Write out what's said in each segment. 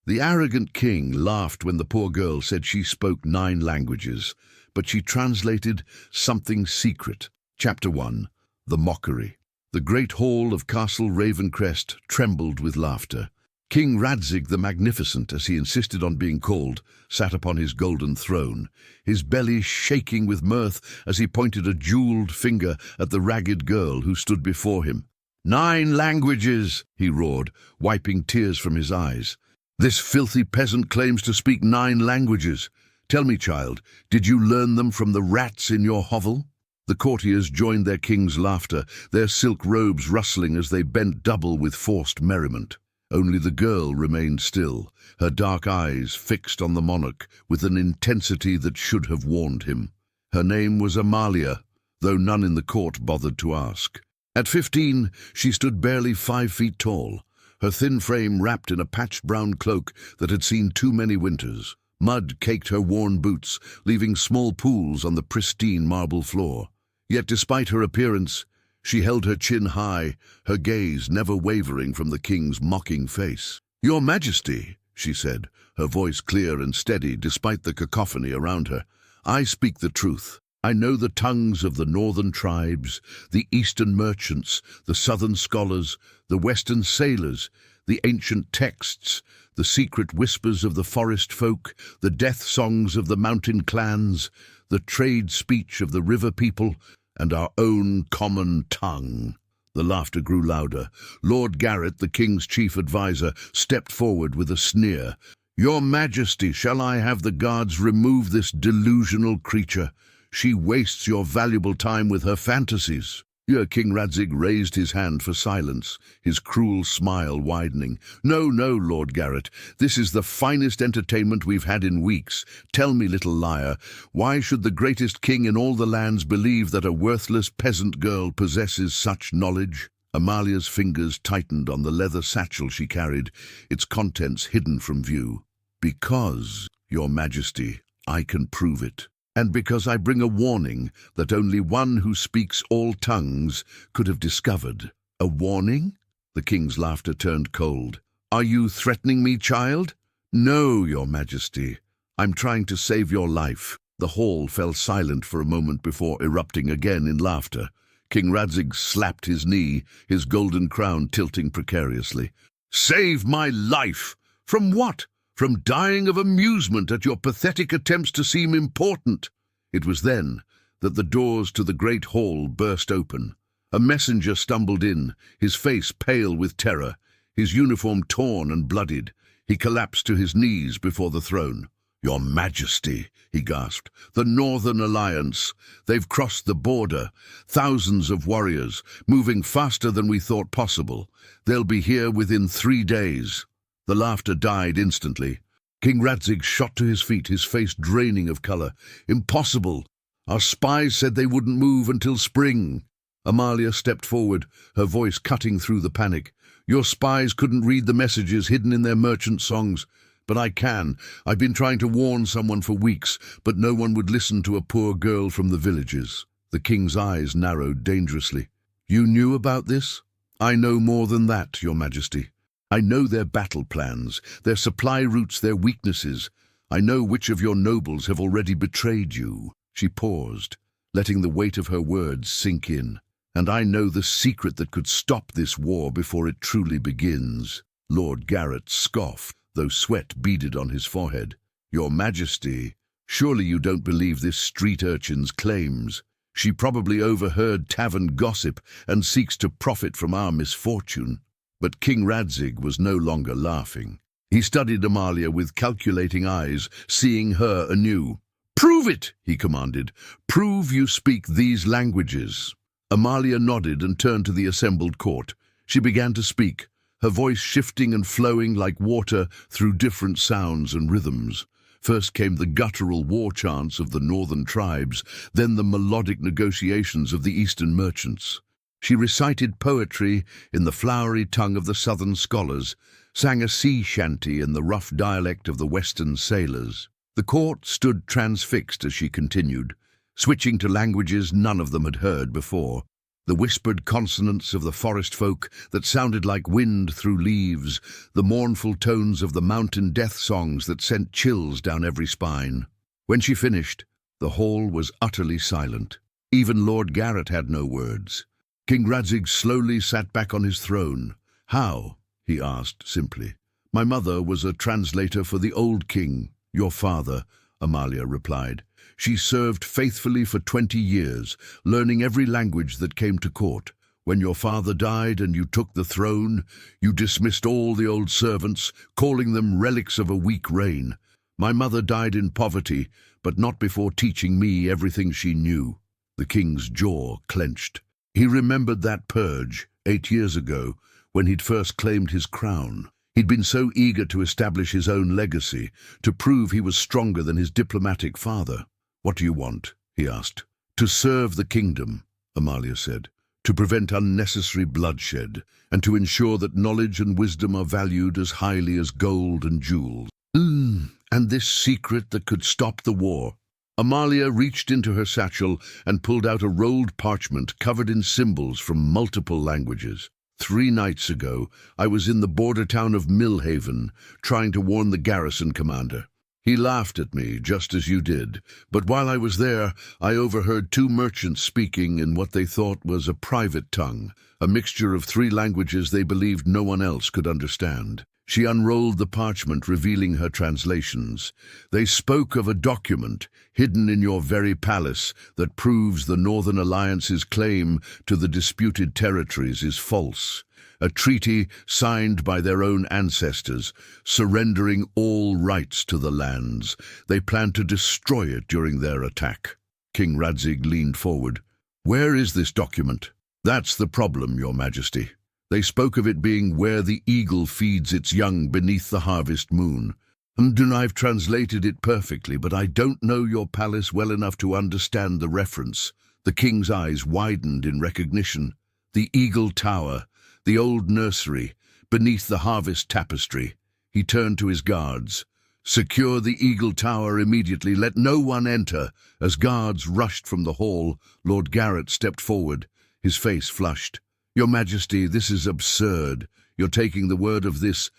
The arrogant king laughed when the poor girl said she spoke 9 languages, but she translated something secret. Chapter 1. The Mockery. The great hall of Castle Ravencrest trembled with laughter. King Radzig the Magnificent, as he insisted on being called, sat upon his golden throne, his belly shaking with mirth as he pointed a jeweled finger at the ragged girl who stood before him. 9 languages, he roared, wiping tears from his eyes. This filthy peasant claims to speak 9 languages. Tell me, child, did you learn them from the rats in your hovel? The courtiers joined their king's laughter, their silk robes rustling as they bent double with forced merriment. Only the girl remained still, her dark eyes fixed on the monarch with an intensity that should have warned him. Her name was Amalia, though none in the court bothered to ask. At 15, she stood barely 5 feet tall, her thin frame wrapped in a patched brown cloak that had seen too many winters. Mud caked her worn boots, leaving small pools on the pristine marble floor. Yet despite her appearance, she held her chin high, her gaze never wavering from the king's mocking face. "Your Majesty," she said, her voice clear and steady despite the cacophony around her, "I speak the truth. I know the tongues of the northern tribes, the eastern merchants, the southern scholars, the western sailors, the ancient texts, the secret whispers of the forest folk, the death songs of the mountain clans, the trade speech of the river people, and our own common tongue." The laughter grew louder. Lord Garrett, the king's chief adviser, stepped forward with a sneer. "Your Majesty, shall I have the guards remove this delusional creature? She wastes your valuable time with her fantasies." King Radzig raised his hand for silence, his cruel smile widening. No, Lord Garrett, this is the finest entertainment we've had in weeks. Tell me, little liar, why should the greatest king in all the lands believe that a worthless peasant girl possesses such knowledge? Amalia's fingers tightened on the leather satchel she carried, its contents hidden from view. "Because, Your Majesty, I can prove it. And because I bring a warning that only one who speaks all tongues could have discovered." "A warning?" The king's laughter turned cold. "Are you threatening me, child?" "No, Your Majesty. I'm trying to save your life." The hall fell silent for a moment before erupting again in laughter. King Radzig slapped his knee, his golden crown tilting precariously. "Save my life? From what? From dying of amusement at your pathetic attempts to seem important." It was then that the doors to the great hall burst open. A messenger stumbled in, his face pale with terror, his uniform torn and bloodied. He collapsed to his knees before the throne. "Your Majesty," he gasped, "the Northern Alliance. They've crossed the border. Thousands of warriors, moving faster than we thought possible. They'll be here within 3 days. The laughter died instantly. King Radzig shot to his feet, his face draining of color. "Impossible! Our spies said they wouldn't move until spring." Amalia stepped forward, her voice cutting through the panic. "Your spies couldn't read the messages hidden in their merchant songs. But I can. I've been trying to warn someone for weeks, but no one would listen to a poor girl from the villages." The king's eyes narrowed dangerously. "You knew about this?" "I know more than that, Your Majesty. I know their battle plans, their supply routes, their weaknesses. I know which of your nobles have already betrayed you." She paused, letting the weight of her words sink in. "And I know the secret that could stop this war before it truly begins." Lord Garrett scoffed, though sweat beaded on his forehead. "Your Majesty, surely you don't believe this street urchin's claims? She probably overheard tavern gossip and seeks to profit from our misfortune." But King Radzig was no longer laughing. He studied Amalia with calculating eyes, seeing her anew. "Prove it," he commanded. "Prove you speak these languages." Amalia nodded and turned to the assembled court. She began to speak, her voice shifting and flowing like water through different sounds and rhythms. First came the guttural war chants of the northern tribes, then the melodic negotiations of the eastern merchants. She recited poetry in the flowery tongue of the southern scholars, sang a sea shanty in the rough dialect of the western sailors. The court stood transfixed as she continued, switching to languages none of them had heard before. The whispered consonants of the forest folk that sounded like wind through leaves, the mournful tones of the mountain death songs that sent chills down every spine. When she finished, the hall was utterly silent. Even Lord Garrett had no words. King Radzig slowly sat back on his throne. "How?" he asked simply. "My mother was a translator for the old king, your father," Amalia replied. "She served faithfully for 20 years, learning every language that came to court. When your father died and you took the throne, you dismissed all the old servants, calling them relics of a weak reign. My mother died in poverty, but not before teaching me everything she knew." The king's jaw clenched. He remembered that purge, 8 years ago, when he'd first claimed his crown. He'd been so eager to establish his own legacy, to prove he was stronger than his diplomatic father. "What do you want?" he asked. "To serve the kingdom," Amalia said, "to prevent unnecessary bloodshed, and to ensure that knowledge and wisdom are valued as highly as gold and jewels." And this secret that could stop the war." Amalia reached into her satchel and pulled out a rolled parchment covered in symbols from multiple languages. 3 nights ago, I was in the border town of Millhaven, trying to warn the garrison commander. He laughed at me, just as you did, but while I was there, I overheard 2 merchants speaking in what they thought was a private tongue, a mixture of 3 languages they believed no one else could understand. She unrolled the parchment, revealing her translations. "They spoke of a document hidden in your very palace that proves the Northern Alliance's claim to the disputed territories is false. A treaty signed by their own ancestors, surrendering all rights to the lands. They plan to destroy it during their attack." King Radzig leaned forward. "Where is this document?" "That's the problem, Your Majesty. They spoke of it being where the eagle feeds its young beneath the harvest moon. And I've translated it perfectly, but I don't know your palace well enough to understand the reference." The king's eyes widened in recognition. "The Eagle Tower, the old nursery, beneath the harvest tapestry." He turned to his guards. "Secure the Eagle Tower immediately. Let no one enter." As guards rushed from the hall, Lord Garrett stepped forward, his face flushed. "Your Majesty, this is absurd. You're taking the word of this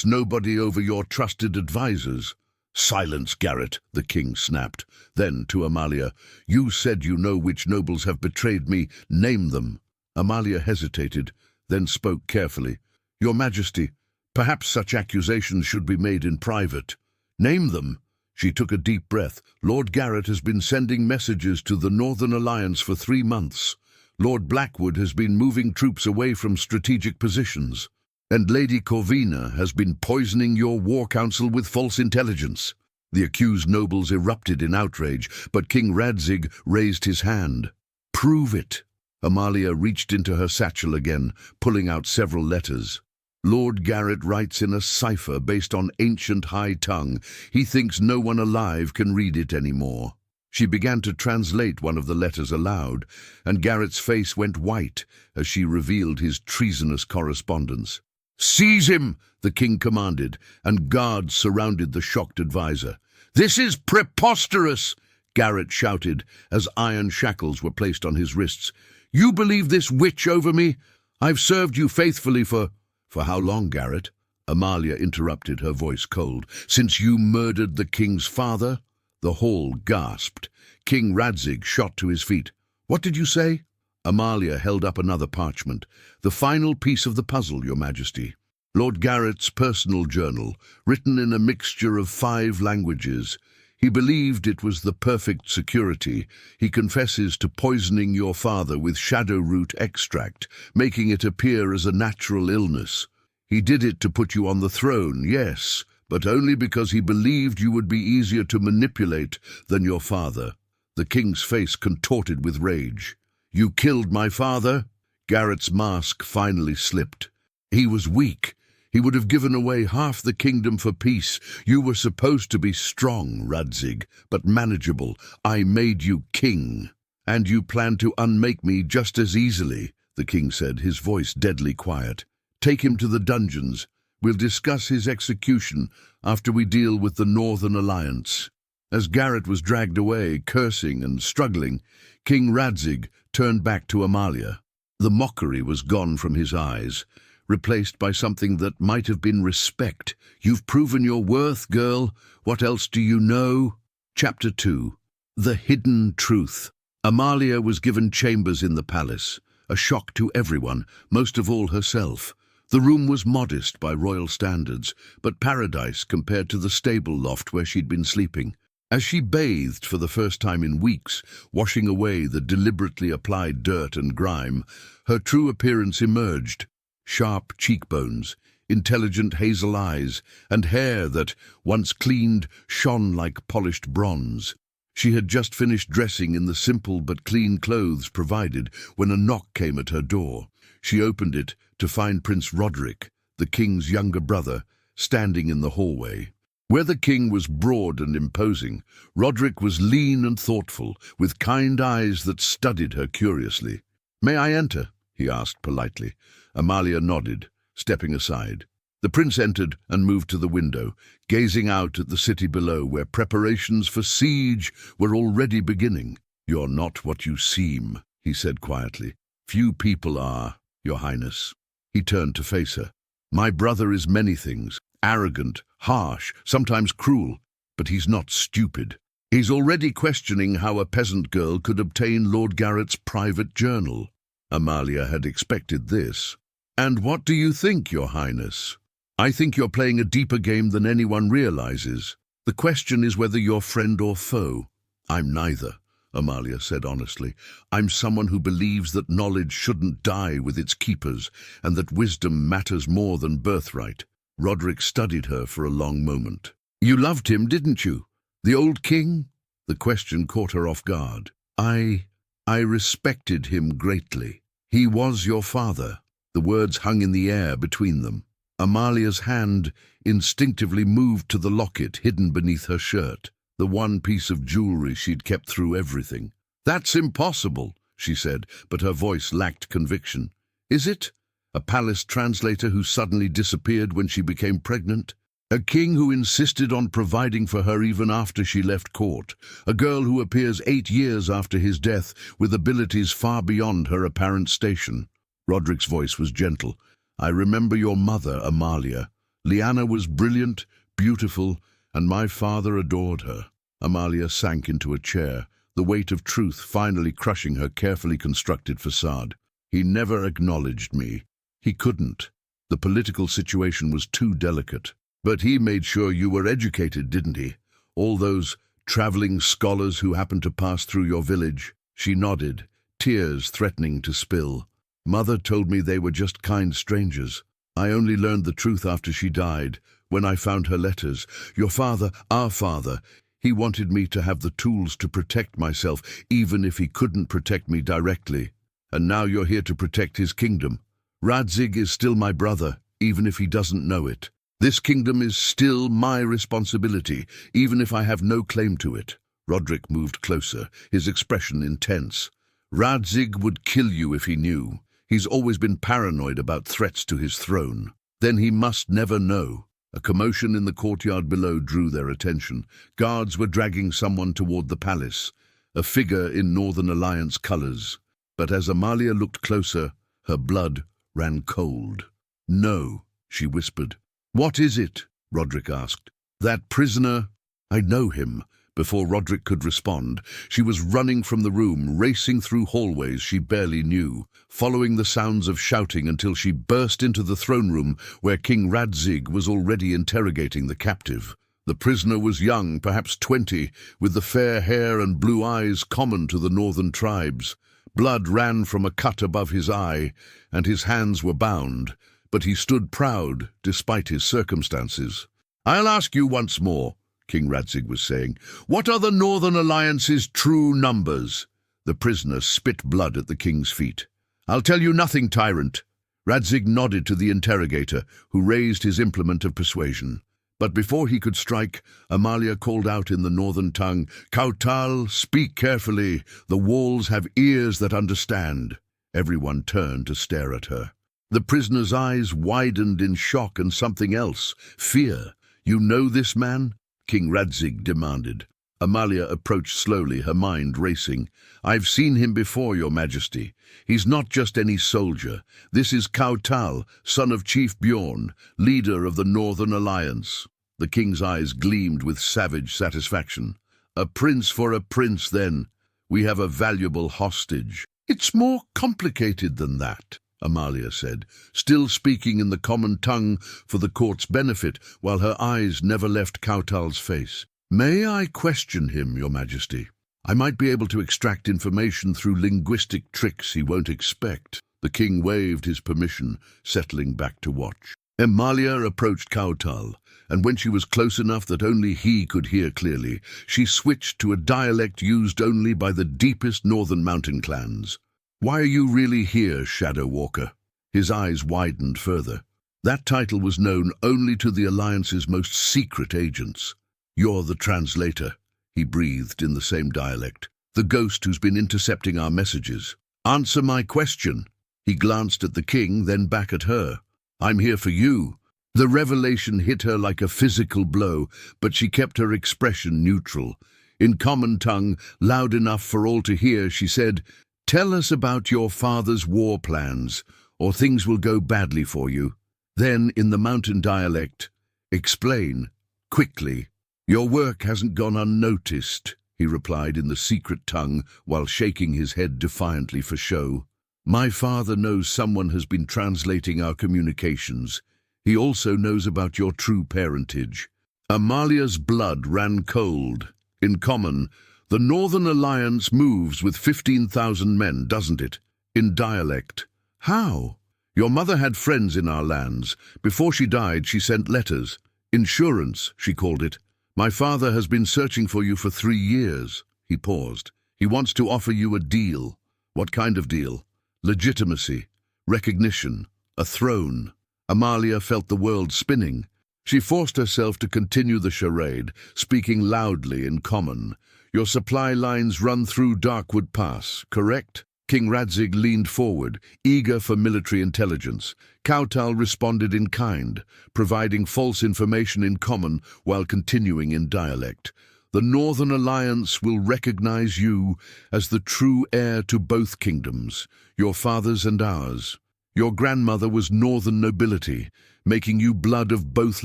nobody over your trusted advisors." "Silence, Garrett," the king snapped. Then, to Amalia, "You said you know which nobles have betrayed me. Name them." Amalia hesitated, then spoke carefully. "Your Majesty, perhaps such accusations should be made in private." "Name them." She took a deep breath. "Lord Garrett has been sending messages to the Northern Alliance for 3 months. Lord Blackwood has been moving troops away from strategic positions. And Lady Corvina has been poisoning your war council with false intelligence." The accused nobles erupted in outrage, but King Radzig raised his hand. "Prove it." Amalia reached into her satchel again, pulling out several letters. "Lord Garrett writes in a cipher based on ancient high tongue. He thinks no one alive can read it anymore." She began to translate one of the letters aloud, and Garrett's face went white as she revealed his treasonous correspondence. "Seize him!" the king commanded, and guards surrounded the shocked advisor. "This is preposterous!" Garrett shouted as iron shackles were placed on his wrists. "You believe this witch over me? I've served you faithfully for how long, Garrett?" Amalia interrupted, her voice cold. "Since you murdered the king's father?" The hall gasped. King Radzig shot to his feet. "What did you say?" Amalia held up another parchment. "The final piece of the puzzle, Your Majesty. Lord Garrett's personal journal, written in a mixture of 5 languages. He believed it was the perfect security. He confesses to poisoning your father with shadowroot extract, making it appear as a natural illness. He did it to put you on the throne, yes, but only because he believed you would be easier to manipulate than your father." The king's face contorted with rage. "You killed my father?" Garrett's mask finally slipped. "He was weak. He would have given away half the kingdom for peace. You were supposed to be strong, Radzig, but manageable. I made you king. And you plan to unmake me just as easily," the king said, his voice deadly quiet. "Take him to the dungeons. We'll discuss his execution after we deal with the Northern Alliance." As Garrett was dragged away, cursing and struggling, King Radzig turned back to Amalia. The mockery was gone from his eyes, replaced by something that might have been respect. "You've proven your worth, girl. What else do you know?" Chapter 2. The Hidden Truth. Amalia was given chambers in the palace, a shock to everyone, most of all herself. The room was modest by royal standards, but paradise compared to the stable loft where she'd been sleeping. As she bathed for the first time in weeks, washing away the deliberately applied dirt and grime, her true appearance emerged. Sharp cheekbones, intelligent hazel eyes, and hair that, once cleaned, shone like polished bronze. She had just finished dressing in the simple but clean clothes provided when a knock came at her door. She opened it to find Prince Roderick, the king's younger brother, standing in the hallway. Where the king was broad and imposing, Roderick was lean and thoughtful, with kind eyes that studied her curiously. "May I enter?" he asked politely. Amalia nodded, stepping aside. The prince entered and moved to the window, gazing out at the city below where preparations for siege were already beginning. "You're not what you seem," he said quietly. "Few people are, Your Highness." He turned to face her. "My brother is many things, arrogant, harsh, sometimes cruel, but he's not stupid. He's already questioning how a peasant girl could obtain Lord Garrett's private journal." Amalia had expected this. "And what do you think, Your Highness? I think you're playing a deeper game than anyone realizes. The question is whether you're friend or foe." "I'm neither," Amalia said honestly. "I'm someone who believes that knowledge shouldn't die with its keepers, and that wisdom matters more than birthright." Roderick studied her for a long moment. "You loved him, didn't you? The old king?" The question caught her off guard. I respected him greatly. He was your father." The words hung in the air between them. Amalia's hand instinctively moved to the locket hidden beneath her shirt, the one piece of jewelry she'd kept through everything. "That's impossible," she said, but her voice lacked conviction. "Is it? A palace translator who suddenly disappeared when she became pregnant? A king who insisted on providing for her even after she left court? A girl who appears 8 years after his death with abilities far beyond her apparent station?" Roderick's voice was gentle. "I remember your mother, Amalia. Lyanna was brilliant, beautiful, and my father adored her." Amalia sank into a chair, the weight of truth finally crushing her carefully constructed facade. "He never acknowledged me. He couldn't. The political situation was too delicate. But he made sure you were educated, didn't he? All those traveling scholars who happened to pass through your village." She nodded, tears threatening to spill. "Mother told me they were just kind strangers. I only learned the truth after she died, when I found her letters. Your father, our father, he wanted me to have the tools to protect myself, even if he couldn't protect me directly. And now you're here to protect his kingdom. Radzig is still my brother, even if he doesn't know it. This kingdom is still my responsibility, even if I have no claim to it." Roderick moved closer, his expression intense. "Radzig would kill you if he knew. He's always been paranoid about threats to his throne. Then he must never know." A commotion in the courtyard below drew their attention. Guards were dragging someone toward the palace, a figure in Northern Alliance colors. But as Amalia looked closer, her blood ran cold. "No," she whispered. "What is it?" Roderick asked. "That prisoner, I know him." Before Roderick could respond, she was running from the room, racing through hallways she barely knew, following the sounds of shouting until she burst into the throne room where King Radzig was already interrogating the captive. The prisoner was young, perhaps 20, with the fair hair and blue eyes common to the northern tribes. Blood ran from a cut above his eye, and his hands were bound, but he stood proud despite his circumstances. "I'll ask you once more," King Radzig was saying. "What are the Northern Alliance's true numbers?" The prisoner spit blood at the king's feet. "I'll tell you nothing, tyrant." Radzig nodded to the interrogator, who raised his implement of persuasion. But before he could strike, Amalia called out in the northern tongue, "Kautal, speak carefully. The walls have ears that understand." Everyone turned to stare at her. The prisoner's eyes widened in shock and something else, fear. "You know this man?" King Radzig demanded. Amalia approached slowly, her mind racing. "I've seen him before, Your Majesty. He's not just any soldier. This is Kautal, son of Chief Bjorn, leader of the Northern Alliance." The king's eyes gleamed with savage satisfaction. "A prince for a prince, then. We have a valuable hostage." "It's more complicated than that," Amalia said, still speaking in the common tongue for the court's benefit, while her eyes never left Kautal's face. "May I question him, Your Majesty? I might be able to extract information through linguistic tricks he won't expect." The king waved his permission, settling back to watch. Amalia approached Kautal, and when she was close enough that only he could hear clearly, she switched to a dialect used only by the deepest northern mountain clans. "Why are you really here, Shadow Walker?" His eyes widened further. That title was known only to the Alliance's most secret agents. "You're the translator," he breathed in the same dialect. "The ghost who's been intercepting our messages. Answer my question." He glanced at the king, then back at her. "I'm here for you." The revelation hit her like a physical blow, but she kept her expression neutral. In common tongue, loud enough for all to hear, she said, "Tell us about your father's war plans, or things will go badly for you." Then, in the mountain dialect, "Explain, quickly." "Your work hasn't gone unnoticed," he replied in the secret tongue while shaking his head defiantly for show. "My father knows someone has been translating our communications. He also knows about your true parentage." Amalia's blood ran cold. In common, "The Northern Alliance moves with 15,000 men, doesn't it?" In dialect, "How?" "Your mother had friends in our lands. Before she died, she sent letters. Insurance, she called it. My father has been searching for you for 3 years." He paused. "He wants to offer you a deal." "What kind of deal?" "Legitimacy, recognition, a throne." Amalia felt the world spinning. She forced herself to continue the charade, speaking loudly in common. "Your supply lines run through Darkwood Pass, correct?" King Radzig leaned forward, eager for military intelligence. Kautal responded in kind, providing false information in common while continuing in dialect. "The Northern Alliance will recognize you as the true heir to both kingdoms, your father's and ours. Your grandmother was northern nobility, making you blood of both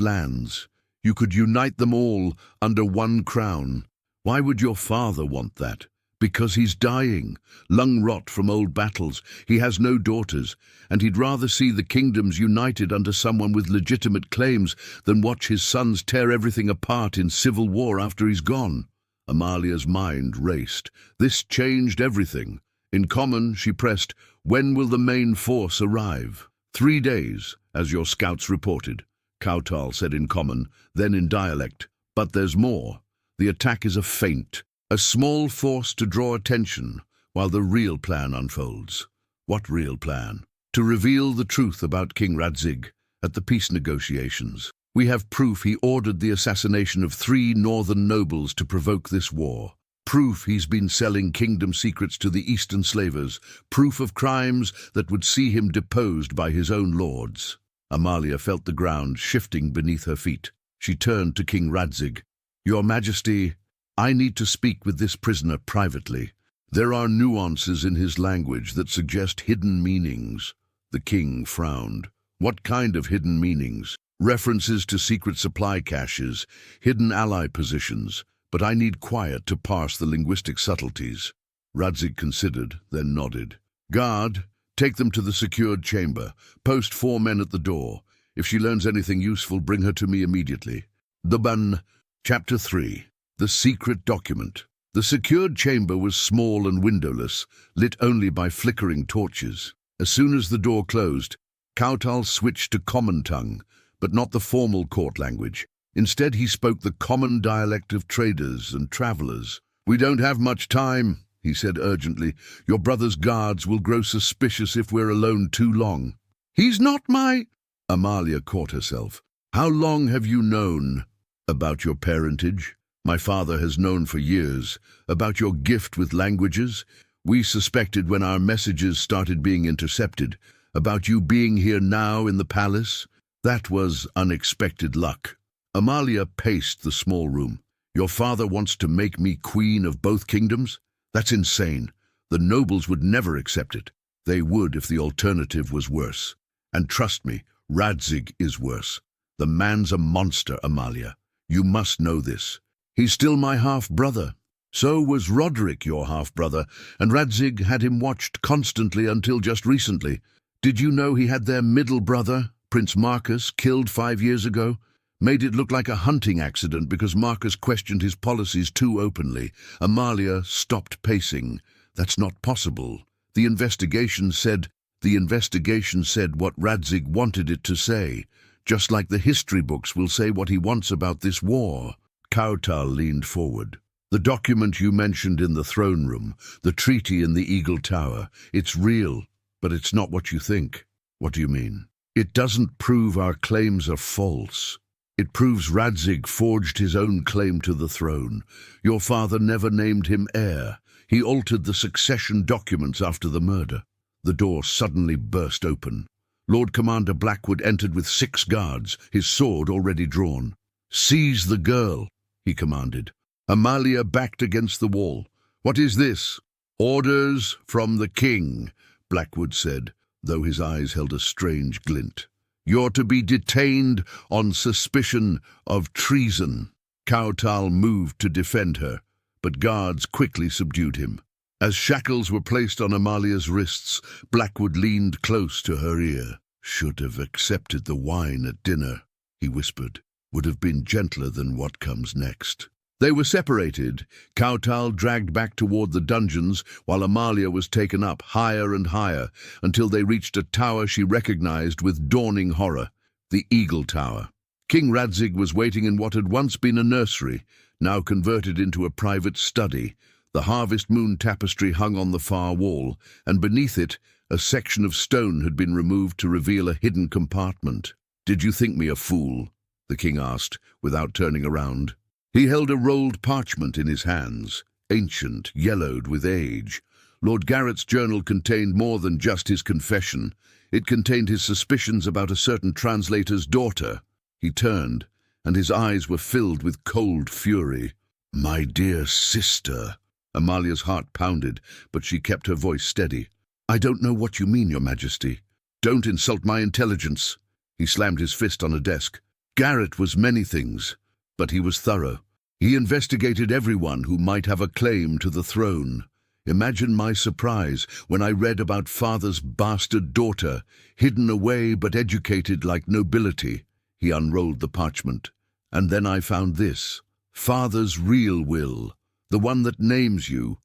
lands. You could unite them all under one crown. Why would your father want that? Because he's dying, lung rot from old battles. He has no daughters, and he'd rather see the kingdoms united under someone with legitimate claims than watch his sons tear everything apart in civil war after he's gone." Amalia's mind raced. This changed everything. In common, she pressed, "When will the main force arrive?" 3 days, as your scouts reported," Kautal said in common, then in dialect. "But there's more. The attack is a feint, a small force to draw attention, while the real plan unfolds." "What real plan?" "To reveal the truth about King Radzig at the peace negotiations. We have proof he ordered the assassination of 3 northern nobles to provoke this war. Proof he's been selling kingdom secrets to the eastern slavers. Proof of crimes that would see him deposed by his own lords." Amalia felt the ground shifting beneath her feet. She turned to King Radzig. "Your Majesty, I need to speak with this prisoner privately. There are nuances in his language that suggest hidden meanings." The king frowned. "What kind of hidden meanings?" "References to secret supply caches, hidden ally positions, but I need quiet to parse the linguistic subtleties." Radzig considered, then nodded. "Guard, take them to the secured chamber. Post 4 men at the door. If she learns anything useful, bring her to me immediately." Duban, Chapter 3. The Secret Document. The secured chamber was small and windowless, lit only by flickering torches. As soon as the door closed, Kautal switched to common tongue, but not the formal court language. Instead, he spoke the common dialect of traders and travelers. "We don't have much time," he said urgently. "Your brother's guards will grow suspicious if we're alone too long." "He's not my—" Amalia caught herself. "How long have you known about your parentage?" "My father has known for years. About your gift with languages? We suspected when our messages started being intercepted. About you being here now in the palace? That was unexpected luck." Amalia paced the small room. Your father wants to make me queen of both kingdoms? That's insane. The nobles would never accept it. They would if the alternative was worse. And trust me, Radzig is worse. The man's a monster, Amalia. You must know this. He's still my half-brother. So was Roderick your half-brother, and Radzig had him watched constantly until just recently. Did you know he had their middle brother, Prince Marcus, killed 5 years ago? Made it look like a hunting accident because Marcus questioned his policies too openly. Amalia stopped pacing. That's not possible. The investigation said what Radzig wanted it to say, just like the history books will say what he wants about this war. Kautal leaned forward. The document you mentioned in the throne room, the treaty in the Eagle Tower, it's real, but it's not what you think. What do you mean? It doesn't prove our claims are false. It proves Radzig forged his own claim to the throne. Your father never named him heir. He altered the succession documents after the murder. The door suddenly burst open. Lord Commander Blackwood entered with 6 guards, his sword already drawn. "Seize the girl," he commanded. Amalia backed against the wall. "What is this?" "Orders from the king," Blackwood said, though his eyes held a strange glint. "You're to be detained on suspicion of treason." Kautal moved to defend her, but guards quickly subdued him. As shackles were placed on Amalia's wrists, Blackwood leaned close to her ear. "Should have accepted the wine at dinner," he whispered. "Would have been gentler than what comes next." They were separated. Kautal dragged back toward the dungeons, while Amalia was taken up higher and higher, until they reached a tower she recognized with dawning horror, the Eagle Tower. King Radzig was waiting in what had once been a nursery, now converted into a private study. The harvest moon tapestry hung on the far wall, and beneath it, a section of stone had been removed to reveal a hidden compartment. "Did you think me a fool?" the king asked, without turning around. He held a rolled parchment in his hands, ancient, yellowed with age. Lord Garrett's journal contained more than just his confession. It contained his suspicions about a certain translator's daughter. He turned, and his eyes were filled with cold fury. "My dear sister." Amalia's heart pounded, but she kept her voice steady. "I don't know what you mean, Your Majesty. Don't insult my intelligence." He slammed his fist on a desk. "Garrett was many things, but he was thorough. He investigated everyone who might have a claim to the throne. Imagine my surprise when I read about Father's bastard daughter, hidden away but educated like nobility." He unrolled the parchment. "And then I found this. Father's real will, the one that names you,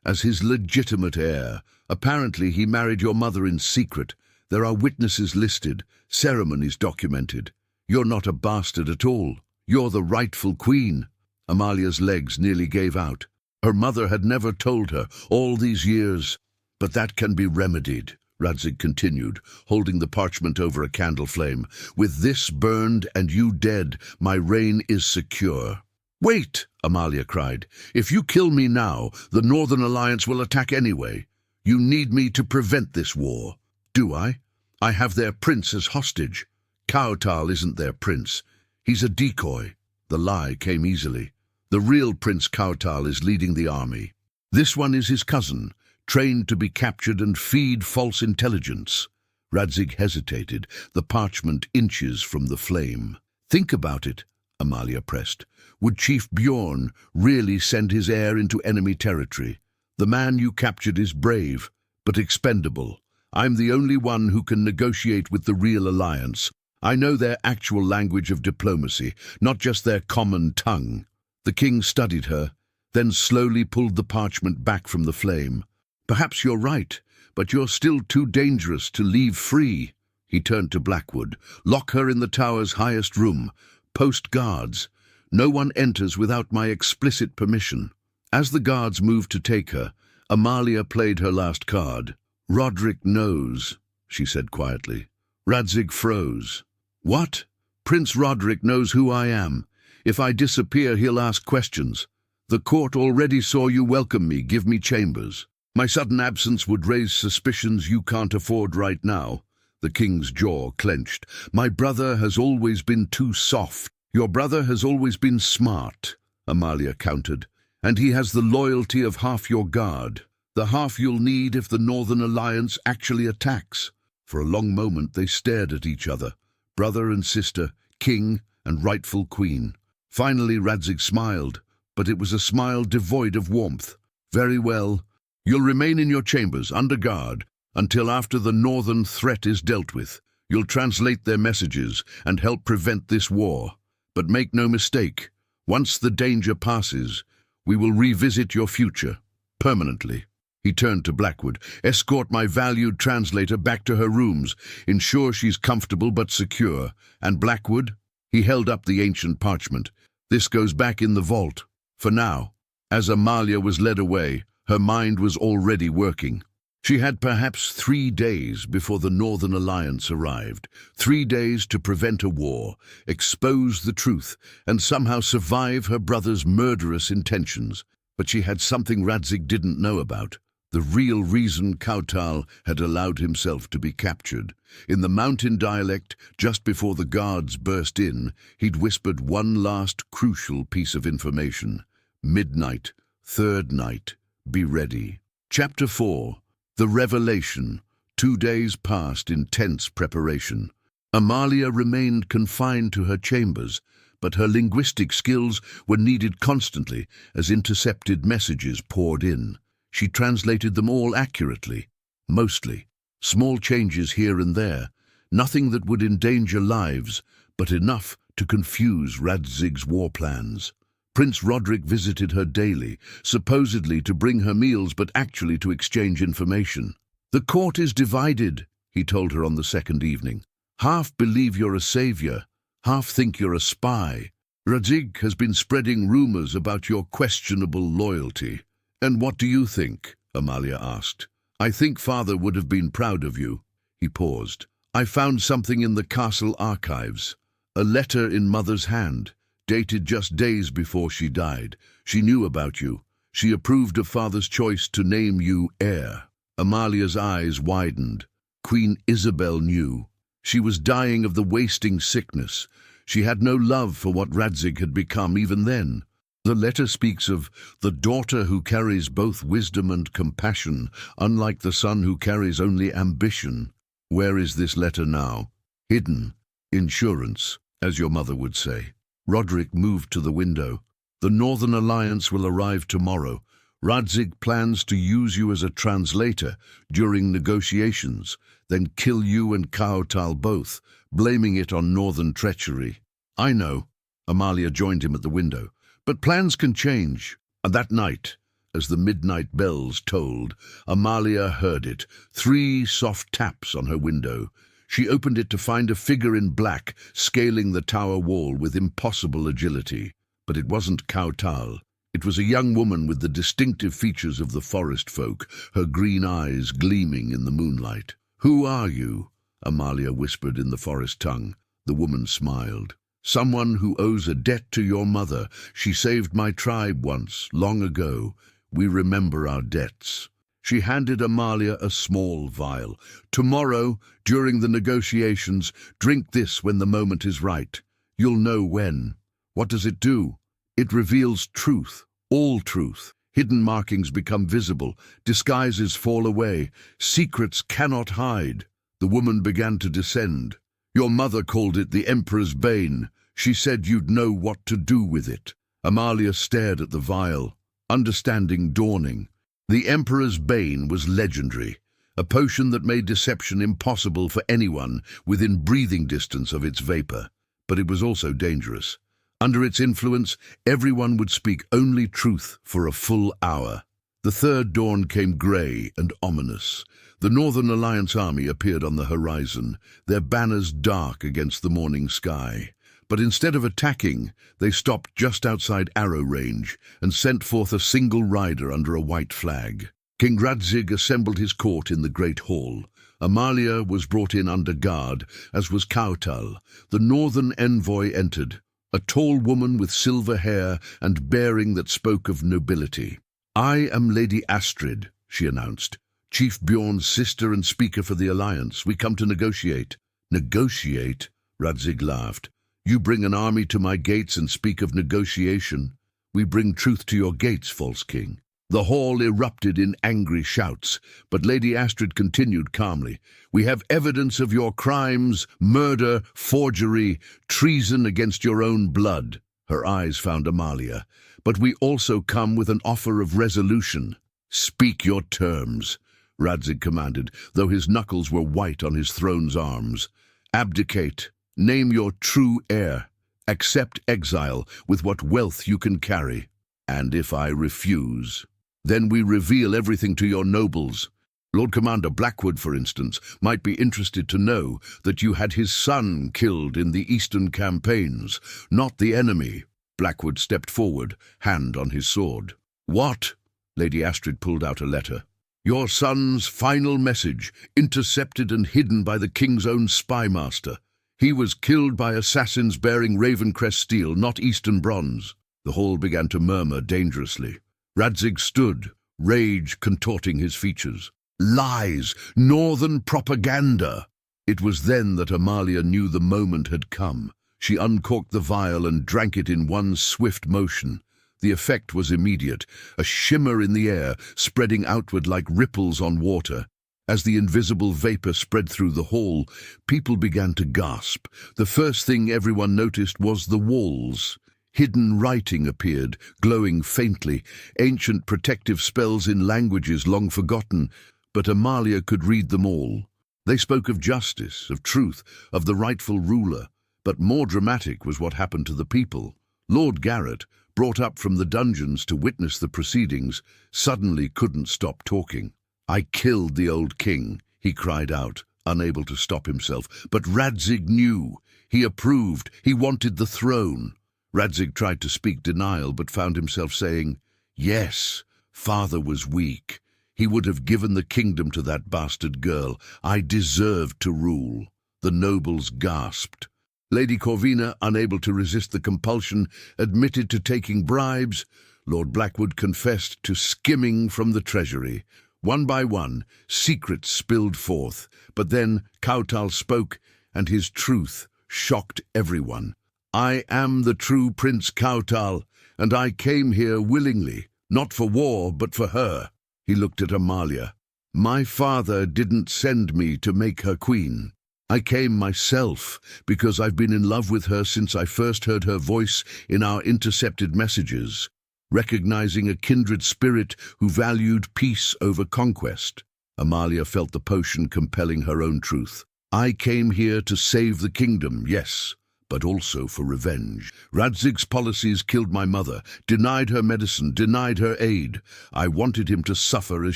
as his legitimate heir. Apparently he married your mother in secret. There are witnesses listed, ceremonies documented. You're not a bastard at all. You're the rightful queen." Amalia's legs nearly gave out. Her mother had never told her all these years. "But that can be remedied," Radzig continued, holding the parchment over a candle flame. "With this burned and you dead, my reign is secure." "Wait!" Amalia cried. "If you kill me now, the Northern Alliance will attack anyway. You need me to prevent this war." "Do I? I have their prince as hostage." "Kautal isn't their prince. He's a decoy." The lie came easily. "The real Prince Kautal is leading the army. This one is his cousin, trained to be captured and feed false intelligence." Radzig hesitated, the parchment inches from the flame. "Think about it," Amalia pressed. "Would Chief Bjorn really send his heir into enemy territory? The man you captured is brave, but expendable. I'm the only one who can negotiate with the real alliance. I know their actual language of diplomacy, not just their common tongue." The king studied her, then slowly pulled the parchment back from the flame. "Perhaps you're right, but you're still too dangerous to leave free." He turned to Blackwood. "Lock her in the tower's highest room. Post guards. No one enters without my explicit permission." As the guards moved to take her, Amalia played her last card. "Roderick knows," she said quietly. Radzig froze. "What?" "Prince Roderick knows who I am. If I disappear, he'll ask questions. The court already saw you welcome me, give me chambers. My sudden absence would raise suspicions you can't afford right now." The king's jaw clenched. "My brother has always been too soft." Your brother has always been smart, Amalia countered, and he has the loyalty of half your guard, the half you'll need if the Northern Alliance actually attacks. For a long moment they stared at each other, brother and sister, king and rightful queen. Finally Radzig smiled, but it was a smile devoid of warmth. Very well. You'll remain in your chambers, under guard, until after the Northern threat is dealt with. You'll translate their messages and help prevent this war. But make no mistake, once the danger passes, we will revisit your future, permanently. He turned to Blackwood. Escort my valued translator back to her rooms. Ensure she's comfortable but secure. And Blackwood? He held up the ancient parchment. This goes back in the vault. For now. As Amalia was led away, her mind was already working. She had perhaps 3 days before the Northern Alliance arrived. 3 days to prevent a war, expose the truth, and somehow survive her brother's murderous intentions. But she had something Radzig didn't know about. The real reason Kautal had allowed himself to be captured. In the mountain dialect, just before the guards burst in, he'd whispered one last crucial piece of information. Midnight, third night, be ready. Chapter 4. The Revelation. 2 days passed in tense preparation. Amalia remained confined to her chambers, but her linguistic skills were needed constantly as intercepted messages poured in. She translated them all accurately, mostly. Small changes here and there, nothing that would endanger lives, but enough to confuse Radzig's war plans. Prince Roderick visited her daily, supposedly to bring her meals but actually to exchange information. The court is divided, he told her on the second evening. Half believe you're a savior, half think you're a spy. Radzig has been spreading rumors about your questionable loyalty. And what do you think? Amalia asked. I think father would have been proud of you. He paused. I found something in the castle archives. A letter in mother's hand, dated just days before she died. She knew about you. She approved of father's choice to name you heir. Amalia's eyes widened. Queen Isabel knew. She was dying of the wasting sickness. She had no love for what Radzig had become even then. The letter speaks of the daughter who carries both wisdom and compassion, unlike the son who carries only ambition. Where is this letter now? Hidden. Insurance, as your mother would say. Roderick moved to the window. The Northern Alliance will arrive tomorrow. Radzig plans to use you as a translator during negotiations, then kill you and Kautal both, blaming it on Northern treachery. I know. Amalia joined him at the window. But plans can change. And that night, as the midnight bells tolled, Amalia heard it. 3 soft taps on her window. She opened it to find a figure in black scaling the tower wall with impossible agility. But it wasn't Kautal. It was a young woman with the distinctive features of the forest folk, her green eyes gleaming in the moonlight. Who are you? Amalia whispered in the forest tongue. The woman smiled. Someone who owes a debt to your mother. She saved my tribe once, long ago. We remember our debts. She handed Amalia a small vial. Tomorrow, during the negotiations, drink this when the moment is right. You'll know when. What does it do? It reveals truth, all truth. Hidden markings become visible. Disguises fall away. Secrets cannot hide. The woman began to descend. Your mother called it the Emperor's Bane. She said you'd know what to do with it. Amalia stared at the vial, understanding dawning. The Emperor's Bane was legendary, a potion that made deception impossible for anyone within breathing distance of its vapor. But it was also dangerous. Under its influence, everyone would speak only truth for a full hour. The third dawn came grey and ominous. The Northern Alliance army appeared on the horizon, their banners dark against the morning sky. But instead of attacking, they stopped just outside arrow range and sent forth a single rider under a white flag. King Radzig assembled his court in the great hall. Amalia was brought in under guard, as was Kautal. The northern envoy entered, a tall woman with silver hair and bearing that spoke of nobility. I am Lady Astrid, she announced. Chief Bjorn's sister and speaker for the Alliance. We come to negotiate. Negotiate? Radzig laughed. You bring an army to my gates and speak of negotiation. We bring truth to your gates, false king. The hall erupted in angry shouts, but Lady Astrid continued calmly. We have evidence of your crimes, murder, forgery, treason against your own blood. Her eyes found Amalia. But we also come with an offer of resolution. Speak your terms, Radzig commanded, though his knuckles were white on his throne's arms. Abdicate. Name your true heir. Accept exile with what wealth you can carry. And if I refuse, then we reveal everything to your nobles. Lord Commander Blackwood, for instance, might be interested to know that you had his son killed in the Eastern campaigns, not the enemy. Blackwood stepped forward, hand on his sword. What? Lady Astrid pulled out a letter. Your son's final message, intercepted and hidden by the king's own spy master. He was killed by assassins bearing Ravencrest steel, not Eastern bronze. The hall began to murmur dangerously. Radzig stood, rage contorting his features. Lies! Northern propaganda! It was then that Amalia knew the moment had come. She uncorked the vial and drank it in one swift motion. The effect was immediate, a shimmer in the air, spreading outward like ripples on water. As the invisible vapor spread through the hall, people began to gasp. The first thing everyone noticed was the walls. Hidden writing appeared, glowing faintly, ancient protective spells in languages long forgotten, but Amalia could read them all. They spoke of justice, of truth, of the rightful ruler, but more dramatic was what happened to the people. Lord Garrett, brought up from the dungeons to witness the proceedings, suddenly couldn't stop talking. I killed the old king, he cried out, unable to stop himself. But Radzig knew. He approved. He wanted the throne. Radzig tried to speak denial, but found himself saying, Yes, father was weak. He would have given the kingdom to that bastard girl. I deserved to rule. The nobles gasped. Lady Corvina, unable to resist the compulsion, admitted to taking bribes. Lord Blackwood confessed to skimming from the treasury. One by one, secrets spilled forth, but then Kautal spoke, and his truth shocked everyone. I am the true Prince Kautal, and I came here willingly, not for war, but for her. He looked at Amalia. My father didn't send me to make her queen. I came myself, because I've been in love with her since I first heard her voice in our intercepted messages, recognizing a kindred spirit who valued peace over conquest. Amalia felt the potion compelling her own truth. I came here to save the kingdom, yes, but also for revenge. Radzig's policies killed my mother, denied her medicine, denied her aid. I wanted him to suffer as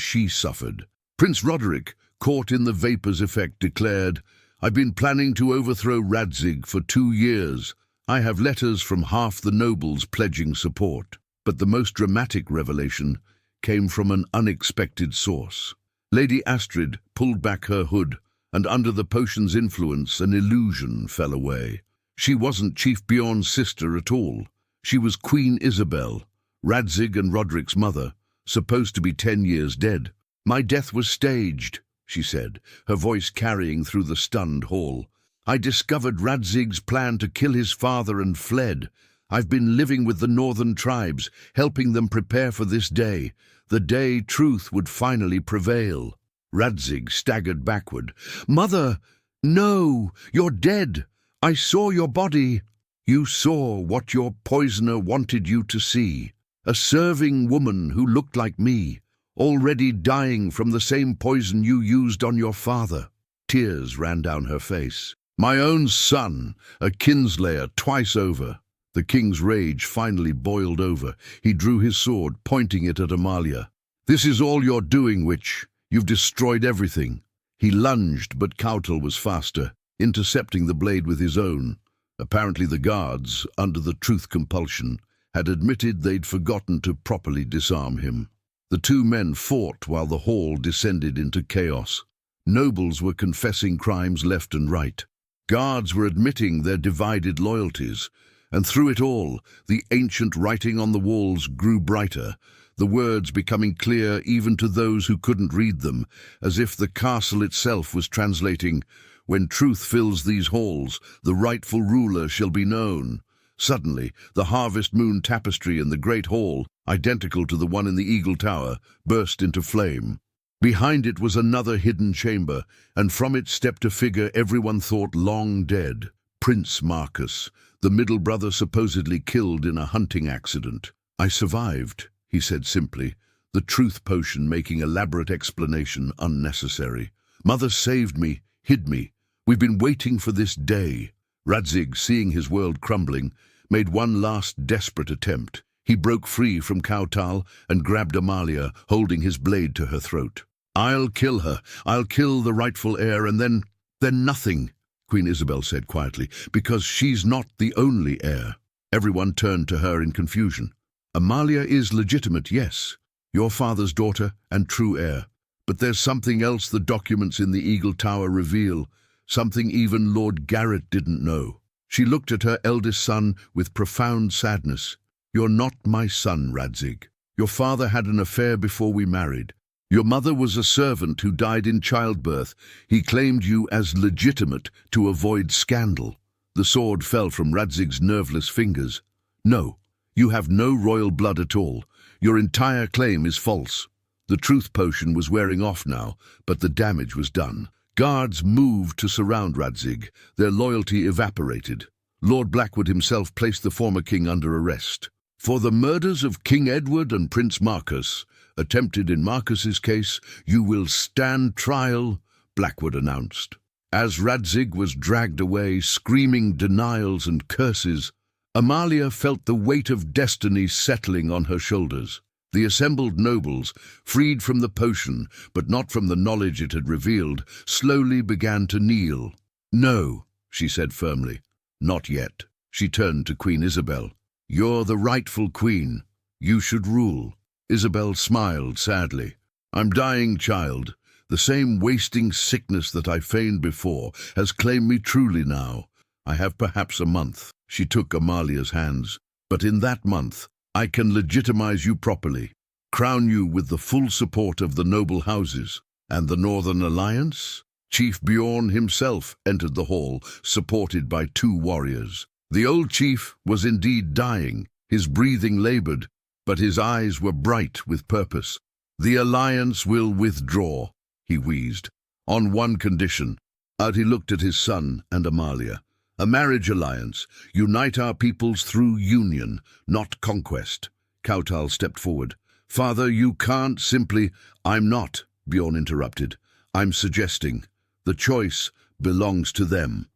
she suffered. Prince Roderick, caught in the vapor's effect, declared, I've been planning to overthrow Radzig for 2 years. I have letters from half the nobles pledging support. But the most dramatic revelation came from an unexpected source. Lady Astrid pulled back her hood, and under the potion's influence an illusion fell away. She wasn't Chief Bjorn's sister at all. She was Queen Isabel, Radzig and Roderick's mother, supposed to be 10 years dead. My death was staged, she said, her voice carrying through the stunned hall. I discovered Radzig's plan to kill his father and fled. I've been living with the northern tribes, helping them prepare for this day, the day truth would finally prevail. Radzig staggered backward. Mother, no, you're dead. I saw your body. You saw what your poisoner wanted you to see. A serving woman who looked like me, already dying from the same poison you used on your father. Tears ran down her face. My own son, a kinslayer twice over. The king's rage finally boiled over. He drew his sword, pointing it at Amalia. This is all you're doing, witch. You've destroyed everything. He lunged, but Kautal was faster, intercepting the blade with his own. Apparently the guards, under the truth compulsion, had admitted they'd forgotten to properly disarm him. The two men fought while the hall descended into chaos. Nobles were confessing crimes left and right. Guards were admitting their divided loyalties. And through it all, the ancient writing on the walls grew brighter, the words becoming clear even to those who couldn't read them, as if the castle itself was translating, When truth fills these halls, the rightful ruler shall be known. Suddenly, the harvest moon tapestry in the great hall, identical to the one in the Eagle Tower, burst into flame. Behind it was another hidden chamber, and from it stepped a figure everyone thought long dead. Prince Marcus, the middle brother supposedly killed in a hunting accident. "I survived," he said simply, the truth potion making elaborate explanation unnecessary. "Mother saved me, hid me. We've been waiting for this day." Radzig, seeing his world crumbling, made one last desperate attempt. He broke free from Kautal and grabbed Amalia, holding his blade to her throat. "I'll kill her. I'll kill the rightful heir, and then nothing," Queen Isabel said quietly, "because she's not the only heir." Everyone turned to her in confusion. "Amalia is legitimate, yes, your father's daughter and true heir. But there's something else the documents in the Eagle Tower reveal, something even Lord Garrett didn't know." She looked at her eldest son with profound sadness. "You're not my son, Radzig. Your father had an affair before we married. Your mother was a servant who died in childbirth. He claimed you as legitimate to avoid scandal." The sword fell from Radzig's nerveless fingers. "No, you have no royal blood at all. Your entire claim is false." The truth potion was wearing off now, but the damage was done. Guards moved to surround Radzig. Their loyalty evaporated. Lord Blackwood himself placed the former king under arrest. "For the murders of King Edward and Prince Marcus, attempted in Marcus's case, you will stand trial," Blackwood announced. As Radzig was dragged away, screaming denials and curses, Amalia felt the weight of destiny settling on her shoulders. The assembled nobles, freed from the potion, but not from the knowledge it had revealed, slowly began to kneel. "No," she said firmly. "Not yet." She turned to Queen Isabel. "You're the rightful queen. You should rule." Isabel smiled sadly. "I'm dying, child. The same wasting sickness that I feigned before has claimed me truly now. I have perhaps a month." She took Amalia's hands. "But in that month, I can legitimize you properly, crown you with the full support of the noble houses. And the Northern Alliance?" Chief Bjorn himself entered the hall, supported by 2 warriors. The old chief was indeed dying. His breathing labored, but his eyes were bright with purpose. "The Alliance will withdraw," he wheezed, "on one condition." He looked at his son and Amalia. "A marriage alliance. Unite our peoples through union, not conquest." Kautal stepped forward. "Father, you can't simply—" "I'm not," Bjorn interrupted. "I'm suggesting. The choice belongs to them."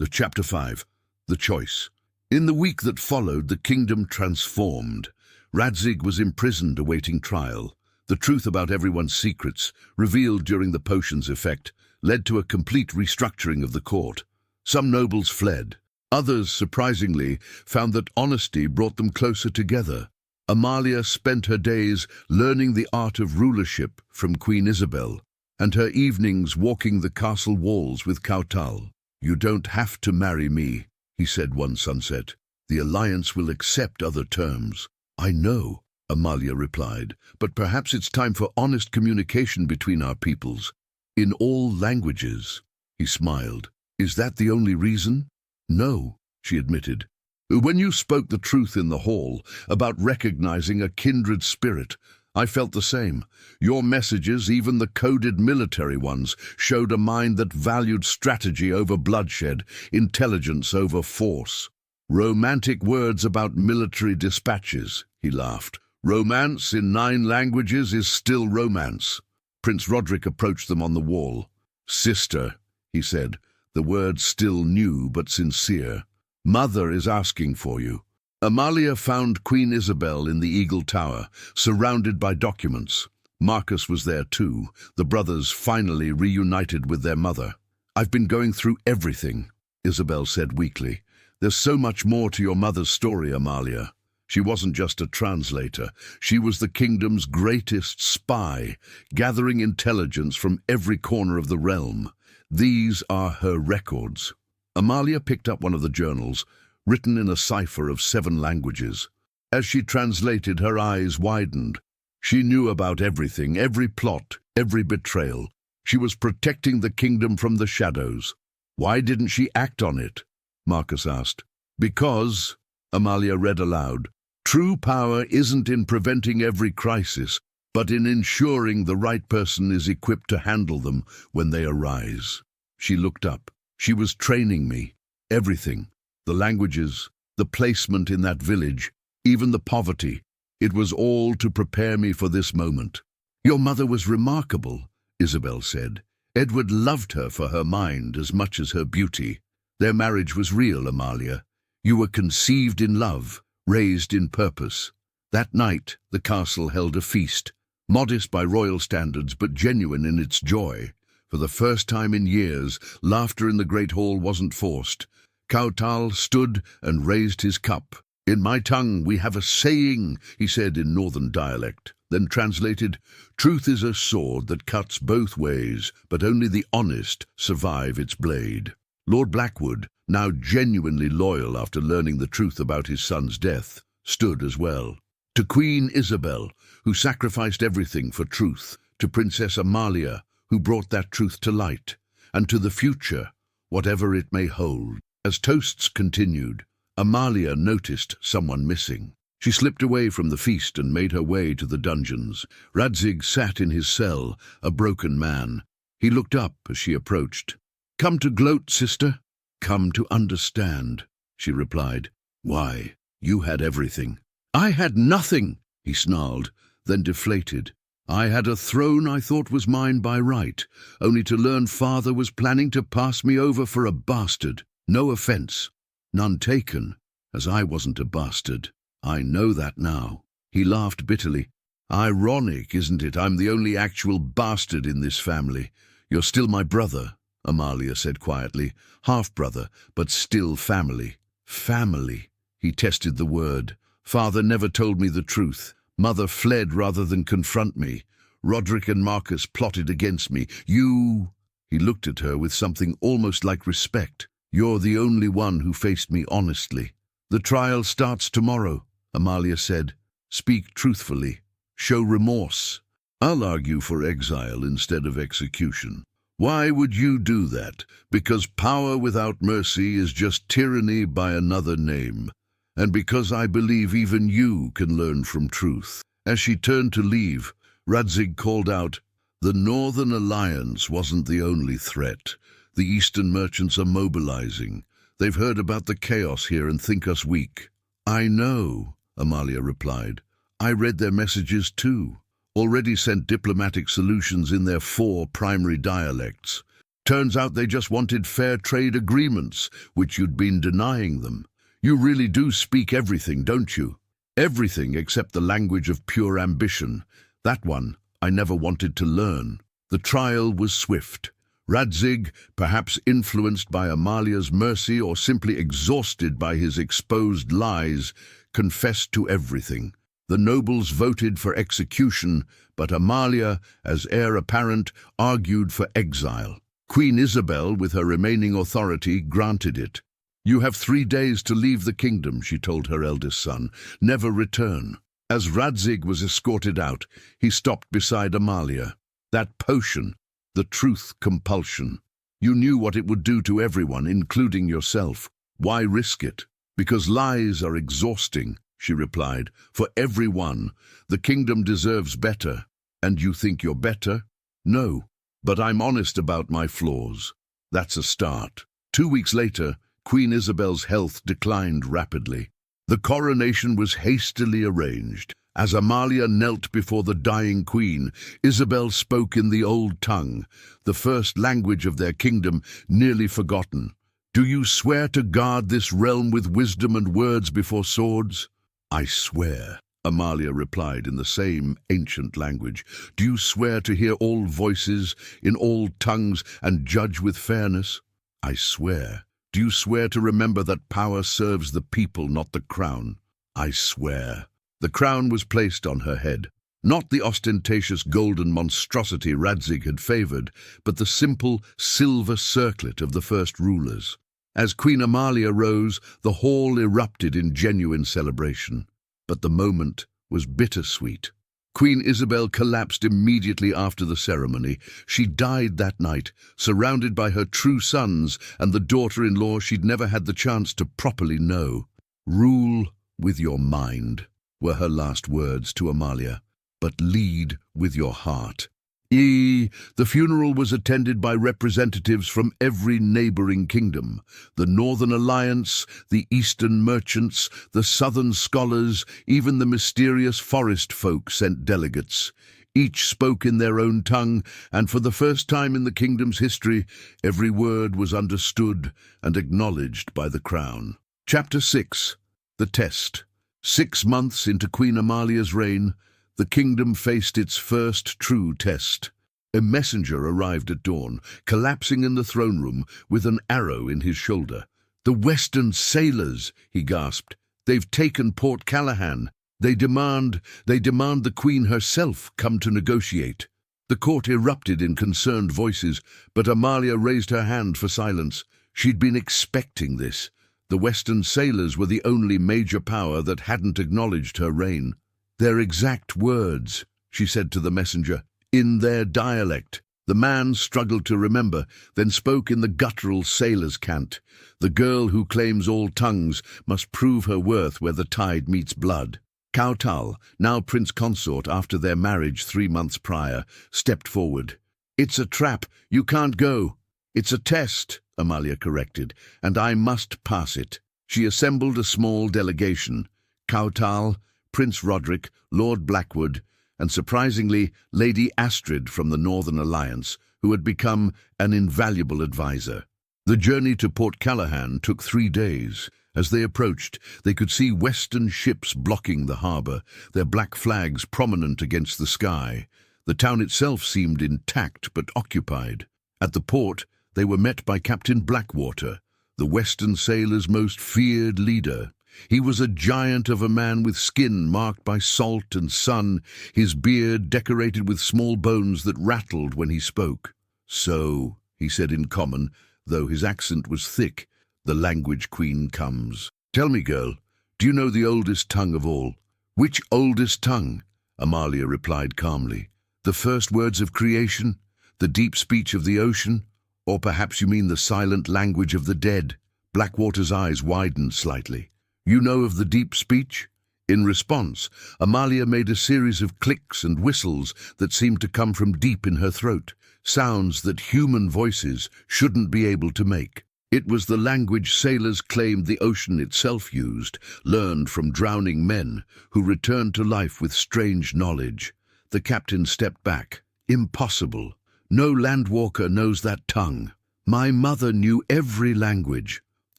Chapter 5. The Choice. In the week that followed, the kingdom transformed. Radzig was imprisoned awaiting trial. The truth about everyone's secrets, revealed during the potion's effect, led to a complete restructuring of the court. Some nobles fled. Others, surprisingly, found that honesty brought them closer together. Amalia spent her days learning the art of rulership from Queen Isabel, and her evenings walking the castle walls with Kautal. "You don't have to marry me," he said one sunset. "The Alliance will accept other terms." "I know," Amalia replied, "but perhaps it's time for honest communication between our peoples. In all languages." He smiled. "Is that the only reason?" "No," she admitted. "When you spoke the truth in the hall about recognizing a kindred spirit, I felt the same. Your messages, even the coded military ones, showed a mind that valued strategy over bloodshed, intelligence over force." "Romantic words about military dispatches," he laughed. "Romance in 9 languages is still romance." Prince Roderick approached them on the wall. "Sister," he said, the words still new but sincere. "Mother is asking for you." Amalia found Queen Isabel in the Eagle Tower, surrounded by documents. Marcus was there too, the brothers finally reunited with their mother. "I've been going through everything," Isabel said weakly. "There's so much more to your mother's story, Amalia. She wasn't just a translator. She was the kingdom's greatest spy, gathering intelligence from every corner of the realm. These are her records." Amalia picked up one of the journals, written in a cipher of 7 languages. As she translated, her eyes widened. She knew about everything, every plot, every betrayal. She was protecting the kingdom from the shadows. Why didn't she act on it? Marcus asked. Because, Amalia read aloud, true power isn't in preventing every crisis, but in ensuring the right person is equipped to handle them when they arise. She looked up. She was training me. Everything. The languages, the placement in that village, even the poverty. It was all to prepare me for this moment. Your mother was remarkable, Isabel said. Edward loved her for her mind as much as her beauty. Their marriage was real, Amalia. You were conceived in love, raised in purpose. That night, the castle held a feast, modest by royal standards but genuine in its joy. For the first time in years, laughter in the great hall wasn't forced. Kautal stood and raised his cup. In my tongue we have a saying, he said in northern dialect, then translated, truth is a sword that cuts both ways, but only the honest survive its blade. Lord Blackwood, now genuinely loyal after learning the truth about his son's death, stood as well. To Queen Isabel, who sacrificed everything for truth, to Princess Amalia, who brought that truth to light, and to the future, whatever it may hold. As toasts continued, Amalia noticed someone missing. She slipped away from the feast and made her way to the dungeons. Radzig sat in his cell, a broken man. He looked up as she approached. Come to gloat, sister? Come to understand, she replied. Why, you had everything. I had nothing, he snarled, then deflated. I had a throne I thought was mine by right, only to learn father was planning to pass me over for a bastard. No offense, none taken, as I wasn't a bastard. I know that now. He laughed bitterly. Ironic, isn't it? I'm the only actual bastard in this family. You're still my brother, Amalia said quietly. Half-brother, but still family. Family. He tested the word. Father never told me the truth. Mother fled rather than confront me. Roderick and Marcus plotted against me. You... He looked at her with something almost like respect. You're the only one who faced me honestly. The trial starts tomorrow, Amalia said. Speak truthfully. Show remorse. I'll argue for exile instead of execution. Why would you do that? Because power without mercy is just tyranny by another name. And because I believe even you can learn from truth. As she turned to leave, Radzig called out, the Northern Alliance wasn't the only threat. The Eastern merchants are mobilizing. They've heard about the chaos here and think us weak. I know, Amalia replied. I read their messages too. Already sent diplomatic solutions in their 4 primary dialects. Turns out they just wanted fair trade agreements, which you'd been denying them. You really do speak everything, don't you? Everything except the language of pure ambition. That one I never wanted to learn. The trial was swift. Radzig, perhaps influenced by Amalia's mercy or simply exhausted by his exposed lies, confessed to everything. The nobles voted for execution, but Amalia, as heir apparent, argued for exile. Queen Isabel, with her remaining authority, granted it. You have 3 days to leave the kingdom, she told her eldest son. Never return. As Radzig was escorted out, he stopped beside Amalia. That potion, the truth compulsion. You knew what it would do to everyone, including yourself. Why risk it? Because lies are exhausting, she replied. For everyone, the kingdom deserves better. And you think you're better? No, but I'm honest about my flaws. That's a start. 2 weeks later, Queen Isabel's health declined rapidly. The coronation was hastily arranged. As Amalia knelt before the dying queen, Isabel spoke in the old tongue, the first language of their kingdom, nearly forgotten. Do you swear to guard this realm with wisdom and words before swords? I swear, Amalia replied in the same ancient language. Do you swear to hear all voices, in all tongues, and judge with fairness? I swear. Do you swear to remember that power serves the people, not the crown? I swear. The crown was placed on her head. Not the ostentatious golden monstrosity Radzig had favored, but the simple silver circlet of the first rulers. As Queen Amalia rose, the hall erupted in genuine celebration. But the moment was bittersweet. Queen Isabel collapsed immediately after the ceremony. She died that night, surrounded by her true sons and the daughter-in-law she'd never had the chance to properly know. "Rule with your mind," were her last words to Amalia, "but lead with your heart." The funeral was attended by representatives from every neighboring kingdom. The Northern Alliance, the Eastern merchants, the Southern scholars, even the mysterious forest folk sent delegates. Each spoke in their own tongue, and for the first time in the kingdom's history, every word was understood and acknowledged by the crown. Chapter 6. The Test. 6 months into Queen Amalia's reign, the kingdom faced its first true test. A messenger arrived at dawn, collapsing in the throne room with an arrow in his shoulder. "The Western sailors," he gasped. "They've taken Port Callahan. They demand the Queen herself come to negotiate." The court erupted in concerned voices, but Amalia raised her hand for silence. She'd been expecting this. The Western sailors were the only major power that hadn't acknowledged her reign. "Their exact words," she said to the messenger, "in their dialect." The man struggled to remember, then spoke in the guttural sailor's cant. "The girl who claims all tongues must prove her worth where the tide meets blood." Kautal, now prince consort after their marriage 3 months prior, stepped forward. "It's a trap. You can't go." "It's a test," Amalia corrected, "and I must pass it." She assembled a small delegation. Kautal, Prince Roderick, Lord Blackwood, and surprisingly, Lady Astrid from the Northern Alliance, who had become an invaluable advisor. The journey to Port Callahan took 3 days. As they approached, they could see Western ships blocking the harbour, their black flags prominent against the sky. The town itself seemed intact but occupied. At the port, they were met by Captain Blackwater, the Western sailors' most feared leader. He was a giant of a man with skin marked by salt and sun, his beard decorated with small bones that rattled when he spoke. "So," he said in common, though his accent was thick, "the language queen comes. Tell me, girl, do you know the oldest tongue of all?" "Which oldest tongue?" Amalia replied calmly. "The first words of creation? The deep speech of the ocean? Or perhaps you mean the silent language of the dead?" Blackwater's eyes widened slightly. "You know of the deep speech?" In response, Amalia made a series of clicks and whistles that seemed to come from deep in her throat, sounds that human voices shouldn't be able to make. It was the language sailors claimed the ocean itself used, learned from drowning men who returned to life with strange knowledge. The captain stepped back. "Impossible. No landwalker knows that tongue." "My mother knew every language,"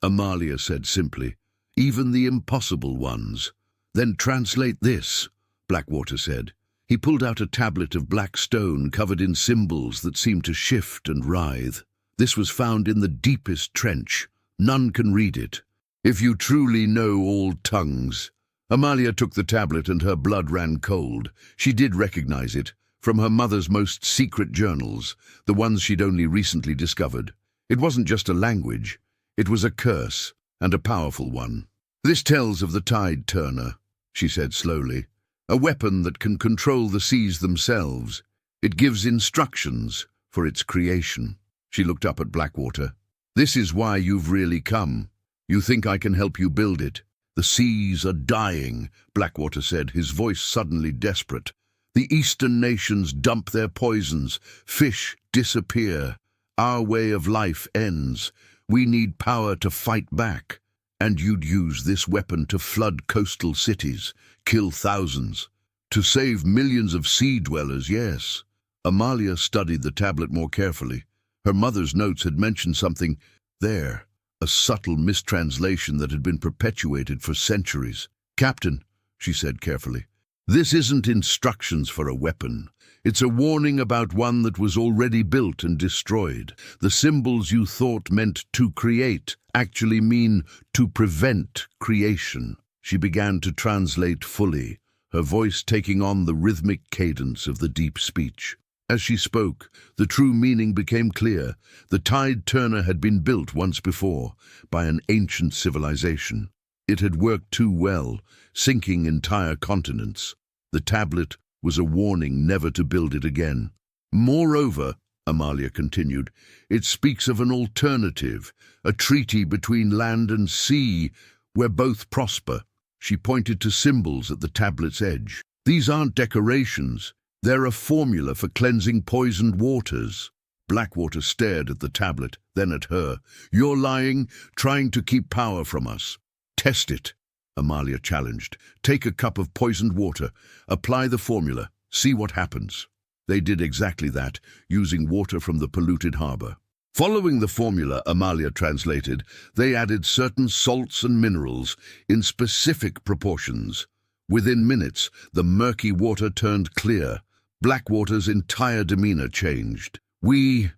Amalia said simply. "Even the impossible ones." "Then translate this," Blackwater said. He pulled out a tablet of black stone covered in symbols that seemed to shift and writhe. "This was found in the deepest trench. None can read it. If you truly know all tongues." Amalia took the tablet and her blood ran cold. She did recognize it, from her mother's most secret journals, the ones she'd only recently discovered. It wasn't just a language. It was a curse, and a powerful one. "This tells of the tide turner," she said slowly. "A weapon that can control the seas themselves. It gives instructions for its creation." She looked up at Blackwater. "This is why you've really come. You think I can help you build it?" "The seas are dying," Blackwater said, his voice suddenly desperate. "The eastern nations dump their poisons. Fish disappear. Our way of life ends. We need power to fight back. And you'd use this weapon to flood coastal cities, kill thousands. To save millions of sea dwellers, yes." Amalia studied the tablet more carefully. Her mother's notes had mentioned something there, a subtle mistranslation that had been perpetuated for centuries. "Captain," she said carefully, "this isn't instructions for a weapon. It's a warning about one that was already built and destroyed. The symbols you thought meant to create actually mean to prevent creation." She began to translate fully, her voice taking on the rhythmic cadence of the deep speech. As she spoke, the true meaning became clear. The tide turner had been built once before, by an ancient civilization. It had worked too well, sinking entire continents. The tablet was a warning never to build it again. Moreover, Amalia continued, it speaks of an alternative, a treaty between land and sea, where both prosper. She pointed to symbols at the tablet's edge. These aren't decorations. They're a formula for cleansing poisoned waters. Blackwater stared at the tablet, then at her. You're lying, trying to keep power from us. Test it, Amalia challenged. Take a cup of poisoned water, apply the formula, see what happens. They did exactly that, using water from the polluted harbor. Following the formula Amalia translated, they added certain salts and minerals in specific proportions. Within minutes, the murky water turned clear. Blackwater's entire demeanor changed. We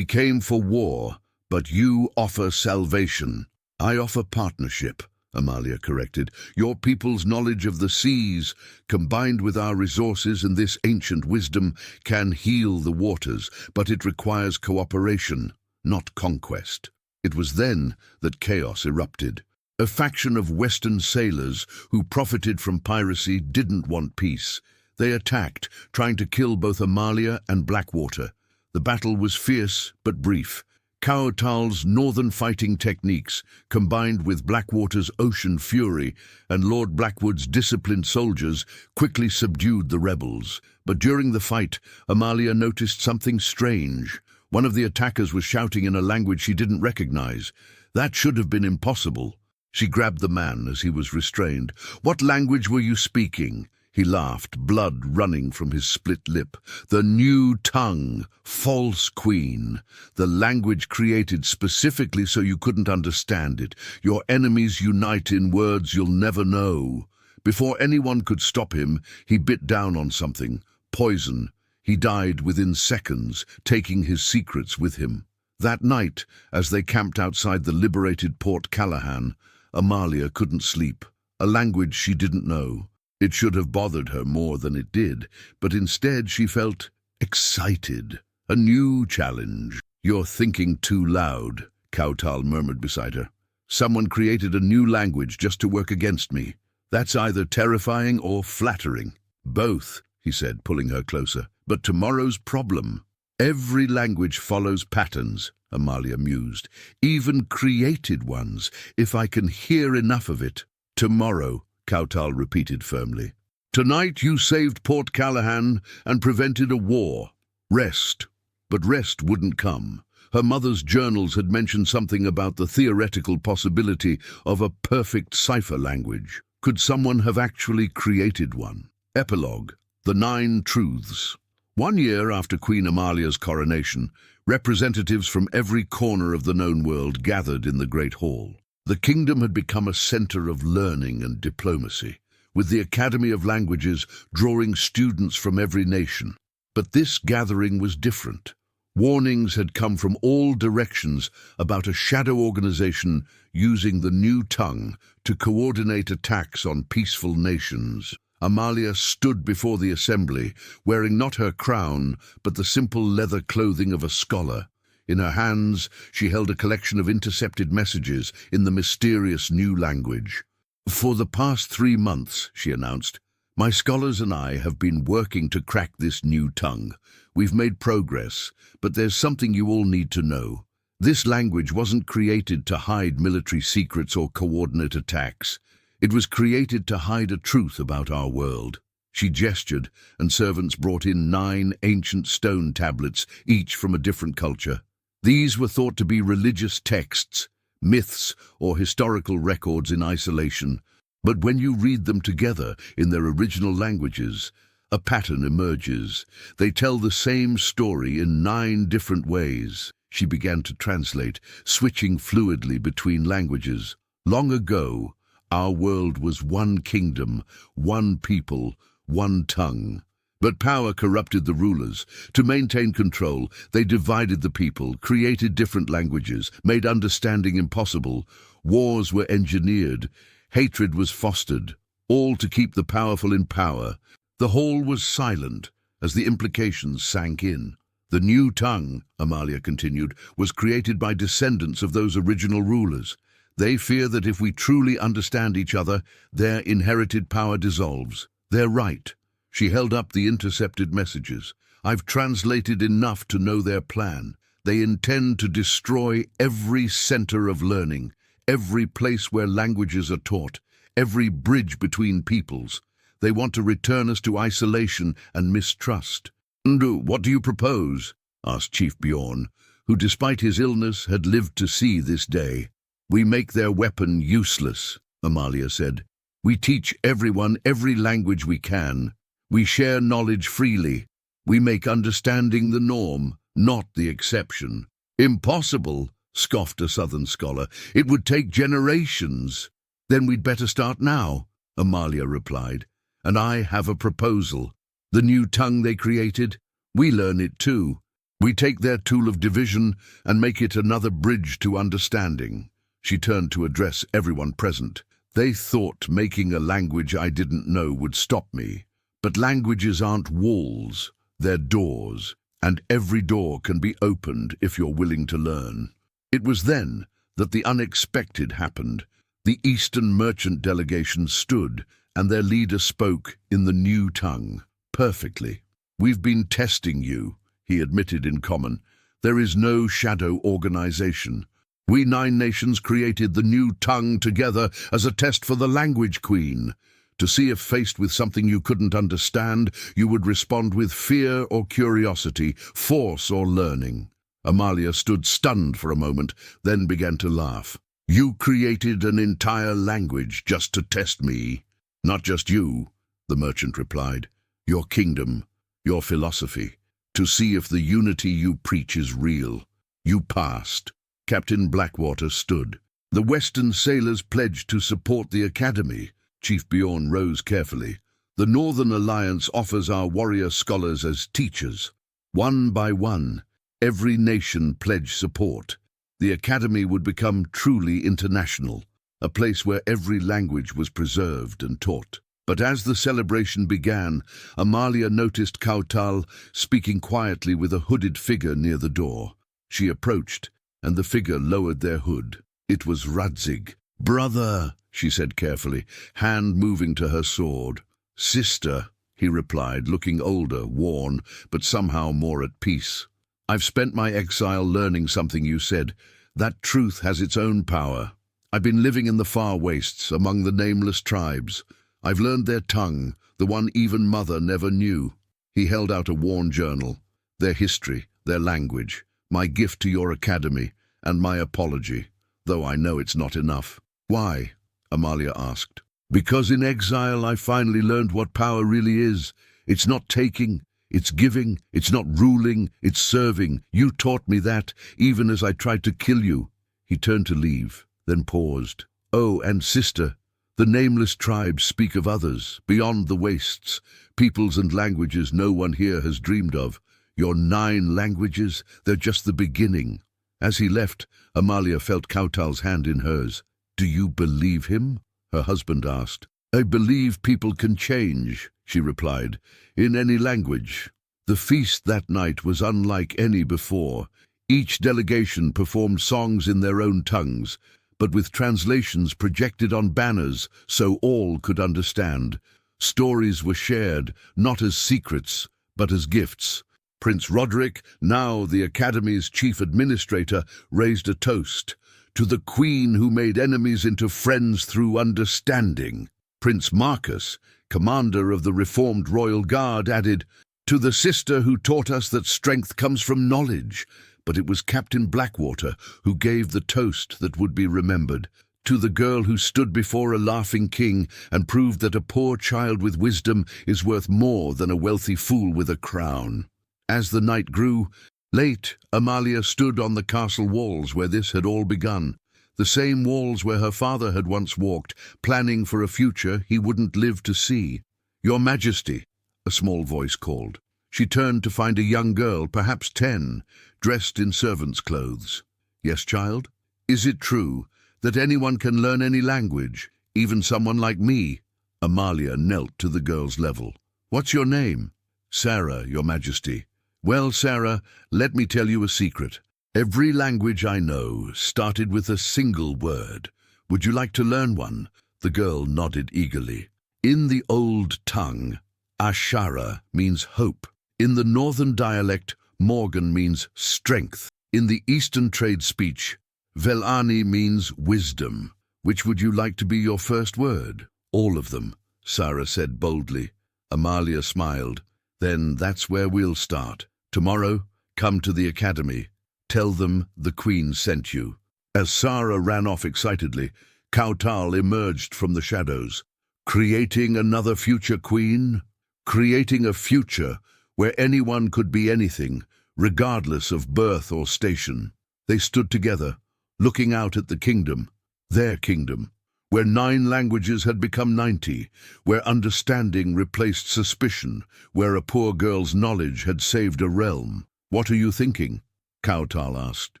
came for war, but you offer salvation. I offer partnership, Amalia corrected. Your people's knowledge of the seas, combined with our resources and this ancient wisdom, can heal the waters, but it requires cooperation, not conquest. It was then that chaos erupted. A faction of Western sailors who profited from piracy didn't want peace. They attacked, trying to kill both Amalia and Blackwater. The battle was fierce but brief. Caotal's northern fighting techniques, combined with Blackwater's ocean fury and Lord Blackwood's disciplined soldiers, quickly subdued the rebels. But during the fight, Amalia noticed something strange. One of the attackers was shouting in a language she didn't recognize. That should have been impossible. She grabbed the man as he was restrained. What language were you speaking? He laughed, blood running from his split lip. The new tongue, false queen. The language created specifically so you couldn't understand it. Your enemies unite in words you'll never know. Before anyone could stop him, he bit down on something. Poison. He died within seconds, taking his secrets with him. That night, as they camped outside the liberated Port Callahan, Amalia couldn't sleep. A language she didn't know. It should have bothered her more than it did, but instead she felt excited. A new challenge. You're thinking too loud, Caotal murmured beside her. Someone created a new language just to work against me. That's either terrifying or flattering. Both, he said, pulling her closer. But tomorrow's problem. Every language follows patterns, Amalia mused. Even created ones, if I can hear enough of it. Tomorrow, Caotal repeated firmly. Tonight you saved Port Callahan and prevented a war. Rest. But rest wouldn't come. Her mother's journals had mentioned something about the theoretical possibility of a perfect cipher language. Could someone have actually created one? Epilogue. The 9 Truths. 1 year after Queen Amalia's coronation, representatives from every corner of the known world gathered in the Great Hall. The kingdom had become a center of learning and diplomacy, with the Academy of Languages drawing students from every nation. But this gathering was different. Warnings had come from all directions about a shadow organization using the new tongue to coordinate attacks on peaceful nations. Amalia stood before the assembly, wearing not her crown, but the simple leather clothing of a scholar. In her hands, she held a collection of intercepted messages in the mysterious new language. For the past 3 months, she announced, my scholars and I have been working to crack this new tongue. We've made progress, but there's something you all need to know. This language wasn't created to hide military secrets or coordinate attacks. It was created to hide a truth about our world. She gestured, and servants brought in 9 ancient stone tablets, each from a different culture. These were thought to be religious texts, myths or historical records in isolation, but when you read them together in their original languages, a pattern emerges. They tell the same story in 9 different ways. She began to translate, switching fluidly between languages. Long ago, our world was one kingdom, one people, one tongue. But power corrupted the rulers. To maintain control, they divided the people, created different languages, made understanding impossible. Wars were engineered. Hatred was fostered, all to keep the powerful in power. The hall was silent as the implications sank in. The new tongue, Amalia continued, was created by descendants of those original rulers. They fear that if we truly understand each other, their inherited power dissolves. They're right. She held up the intercepted messages. "I've translated enough to know their plan. They intend to destroy every center of learning, every place where languages are taught, every bridge between peoples. They want to return us to isolation and mistrust." "And what do you propose?" asked Chief Bjorn, who despite his illness had lived to see this day. "We make their weapon useless," Amalia said. "We teach everyone every language we can. We share knowledge freely. We make understanding the norm, not the exception." "Impossible," scoffed a Southern scholar. "It would take generations." "Then we'd better start now," Amalia replied. "And I have a proposal. The new tongue they created, we learn it too. We take their tool of division and make it another bridge to understanding." She turned to address everyone present. "They thought making a language I didn't know would stop me. But languages aren't walls, they're doors, and every door can be opened if you're willing to learn." It was then that the unexpected happened. The Eastern merchant delegation stood, and their leader spoke in the new tongue, perfectly. "We've been testing you," he admitted in common. "There is no shadow organization. We 9 nations created the new tongue together as a test for the language queen, to see if faced with something you couldn't understand, you would respond with fear or curiosity, force or learning." Amalia stood stunned for a moment, then began to laugh. "You created an entire language just to test me." "Not just you," the merchant replied. "Your kingdom, your philosophy, to see if the unity you preach is real. You passed." Captain Blackwater stood. "The Western sailors pledged to support the Academy." Chief Bjorn rose carefully. "The Northern Alliance offers our warrior scholars as teachers. One by one, every nation pledged support. The Academy would become truly international, a place where every language was preserved and taught." But as the celebration began, Amalia noticed Kautal speaking quietly with a hooded figure near the door. She approached, and the figure lowered their hood. It was Radzig. "Brother," she said carefully, hand moving to her sword. "Sister," he replied, looking older, worn, but somehow more at peace. "I've spent my exile learning something you said. That truth has its own power. I've been living in the far wastes, among the nameless tribes. I've learned their tongue, the one even Mother never knew." He held out a worn journal. "Their history, their language, my gift to your academy, and my apology, though I know it's not enough." "Why?" Amalia asked. "Because in exile I finally learned what power really is. It's not taking, it's giving, it's not ruling, it's serving. You taught me that, even as I tried to kill you." He turned to leave, then paused. "Oh, and sister, the nameless tribes speak of others, beyond the wastes, peoples and languages no one here has dreamed of. Your 9 languages, they're just the beginning." As he left, Amalia felt Kautal's hand in hers. "Do you believe him?" her husband asked. "I believe people can change," she replied, "in any language." The feast that night was unlike any before. Each delegation performed songs in their own tongues, but with translations projected on banners so all could understand. Stories were shared, not as secrets, but as gifts. Prince Roderick, now the Academy's chief administrator, raised a toast. "To the Queen who made enemies into friends through understanding." Prince Marcus, commander of the reformed Royal Guard, added, "To the sister who taught us that strength comes from knowledge." But it was Captain Blackwater who gave the toast that would be remembered. "To the girl who stood before a laughing king and proved that a poor child with wisdom is worth more than a wealthy fool with a crown." As the night grew late, Amalia stood on the castle walls where this had all begun. The same walls where her father had once walked, planning for a future he wouldn't live to see. "Your Majesty," a small voice called. She turned to find a young girl, perhaps 10, dressed in servant's clothes. "Yes, child? Is it true that anyone can learn any language, even someone like me?" Amalia knelt to the girl's level. "What's your name?" "Sarah, Your Majesty." "Well, Sarah, let me tell you a secret. Every language I know started with a single word. Would you like to learn one?" The girl nodded eagerly. "In the old tongue, Ashara means hope. In the northern dialect, Morgan means strength. In the eastern trade speech, Velani means wisdom. Which would you like to be your first word? All of them, Sarah said boldly. Amalia smiled. Then that's where we'll start. Tomorrow, come to the academy. Tell them the Queen sent you. As Sarah ran off excitedly, Kautal emerged from the shadows. Creating another future queen? Creating a future where anyone could be anything, regardless of birth or station. They stood together, looking out at the kingdom, their kingdom, where 9 languages had become 90, where understanding replaced suspicion, where a poor girl's knowledge had saved a realm. What are you thinking? Kautal asked.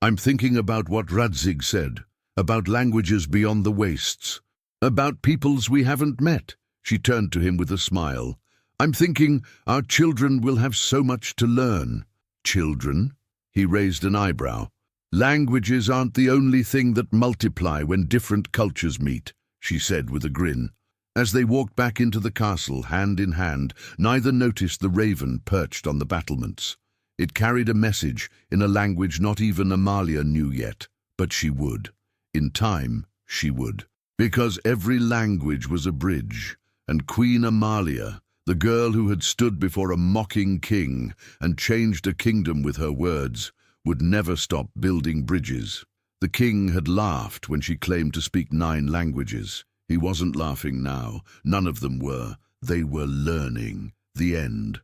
I'm thinking about what Radzig said, about languages beyond the wastes, about peoples we haven't met. She turned to him with a smile. I'm thinking our children will have so much to learn. Children? He raised an eyebrow. Languages aren't the only thing that multiply when different cultures meet, she said with a grin. As they walked back into the castle, hand in hand, neither noticed the raven perched on the battlements. It carried a message in a language not even Amalia knew yet, but she would. In time, she would. Because every language was a bridge, and Queen Amalia, the girl who had stood before a mocking king and changed a kingdom with her words, would never stop building bridges. The king had laughed when she claimed to speak 9 languages. He wasn't laughing now. None of them were. They were learning. The end.